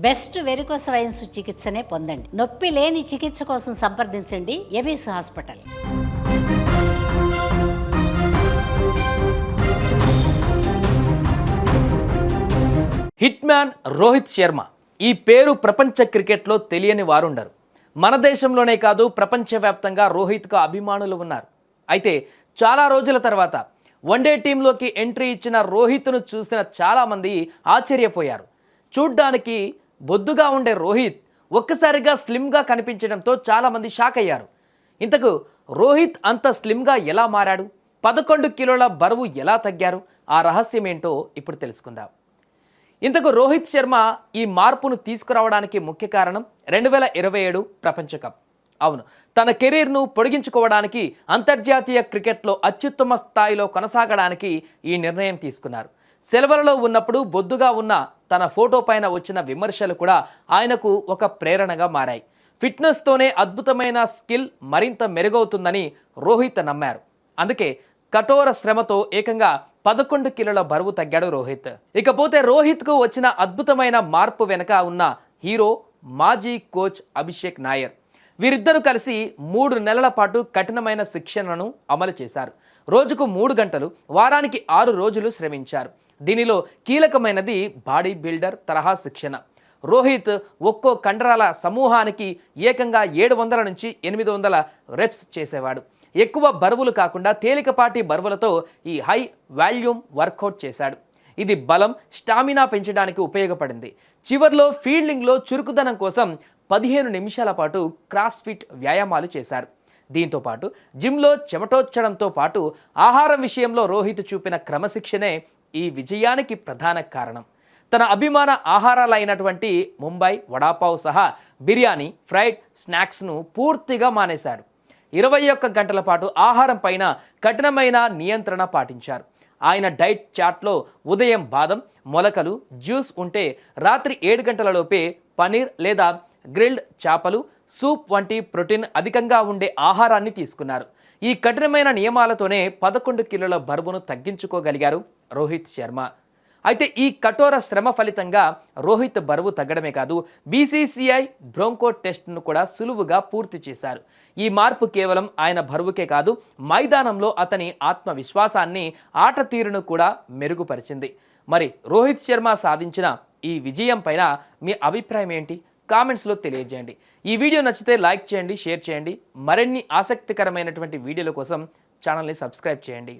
Best varicose veins చికిత్సనే పొందండి. నొప్పి లేని చికిత్స కోసం సంప్రదించండి Avis hospital. Hit man Rohit Sharma ఈ పేరు ప్రపంచ క్రికెట్లో తెలియని వారుండరు. మన దేశంలోనే కాదు ప్రపంచవ్యాప్తంగా రోహిత్కు అభిమానులు ఉన్నారు. అయితే చాలా రోజుల తర్వాత వన్డే టీంలోకి ఎంట్రీ ఇచ్చిన రోహిత్ను చూసిన చాలామంది ఆశ్చర్యపోయారు. చూడ్డానికి బొద్దుగా ఉండే రోహిత్ ఒక్కసారిగా స్లిమ్గా కనిపించడంతో చాలామంది షాక్ అయ్యారు. ఇంతకు రోహిత్ అంత స్లిమ్గా ఎలా మారాడు? 11 కిలోల బరువు ఎలా తగ్గారు? ఆ రహస్యం ఏంటో ఇప్పుడు తెలుసుకుందాం. ఇంతకు రోహిత్ శర్మ ఈ మార్పును తీసుకురావడానికి ముఖ్య కారణం 2027 ప్రపంచ కప్. అవును, తన కెరీర్ను పొడిగించుకోవడానికి, అంతర్జాతీయ క్రికెట్లో అత్యుత్తమ స్థాయిలో కొనసాగడానికి ఈ నిర్ణయం తీసుకున్నారు. సెలవులలో ఉన్నప్పుడు బొద్దుగా ఉన్న తన ఫోటో పైన వచ్చిన విమర్శలు కూడా ఆయనకు ఒక ప్రేరణగా మారాయి. ఫిట్నెస్తోనే అద్భుతమైన స్కిల్ మరింత మెరుగవుతుందని రోహిత్ నమ్మారు. అందుకే కఠోర శ్రమతో ఏకంగా 11 కిలోల బరువు తగ్గాడు రోహిత్. ఇకపోతే రోహిత్కు వచ్చిన అద్భుతమైన మార్పు వెనుక ఉన్న హీరో మాజీ కోచ్ అభిషేక్ నాయర్. వీరిద్దరూ కలిసి 3 నెలల పాటు కఠినమైన శిక్షణను అమలు చేశారు. రోజుకు 3 గంటలు, వారానికి 6 రోజులు శ్రమించారు. దీనిలో కీలకమైనది బాడీ బిల్డర్ తరహా శిక్షణ. రోహిత్ ఒక్కో కండరాల సమూహానికి ఏకంగా 700 నుంచి 800 రెప్స్ చేసేవాడు. ఎక్కువ బరువులు కాకుండా తేలికపాటి బరువులతో ఈ హై వాల్యూమ్ వర్కౌట్ చేశాడు. ఇది బలం, స్టామినా పెంచడానికి ఉపయోగపడింది. చివర్లో ఫీల్డింగ్లో చురుకుదనం కోసం 15 నిమిషాల పాటు క్రాస్ ఫిట్ వ్యాయామాలు చేశారు. దీంతో పాటు జిమ్లో చెమటోచ్చడంతో పాటు ఆహారం విషయంలో రోహిత్ చూపిన క్రమశిక్షణే ఈ విజయానికి ప్రధాన కారణం. తన అభిమాన ఆహారాలైనటువంటి ముంబై వడాపావ్ సహా బిర్యానీ, ఫ్రైడ్ స్నాక్స్ను పూర్తిగా మానేశాడు. 21 గంటల పాటు ఆహారం పైన కఠినమైన నియంత్రణ పాటించారు. ఆయన డైట్ చార్ట్లో ఉదయం బాదం, మొలకలు, జ్యూస్ ఉంటే రాత్రి 7 గంటలలోపే పనీర్ లేదా గ్రిల్డ్ చేపలు, సూప్ వంటి ప్రోటీన్ అధికంగా ఉండే ఆహారాన్ని తీసుకున్నారు. ఈ కఠినమైన నియమాలతోనే 11 కిలోల బరువును తగ్గించుకోగలిగారు రోహిత్ శర్మ. అయితే ఈ కఠోర శ్రమ ఫలితంగా రోహిత్ బరువు తగ్గడమే కాదు, బీసీసీఐ బ్రోంకో టెస్ట్ను కూడా సులువుగా పూర్తి చేశారు. ఈ మార్పు కేవలం ఆయన బరువుకే కాదు, మైదానంలో అతని ఆత్మవిశ్వాసాన్ని, ఆట తీరును కూడా మెరుగుపరిచింది. మరి రోహిత్ శర్మ సాధించిన ఈ విజయం పైన మీ అభిప్రాయం ఏంటి? కామెంట్స్లో తెలియజేయండి. ఈ వీడియో నచ్చితే లైక్ చేయండి, షేర్ చేయండి. మరిన్ని ఆసక్తికరమైనటువంటి వీడియోల కోసం ఛానల్ని సబ్స్క్రైబ్ చేయండి.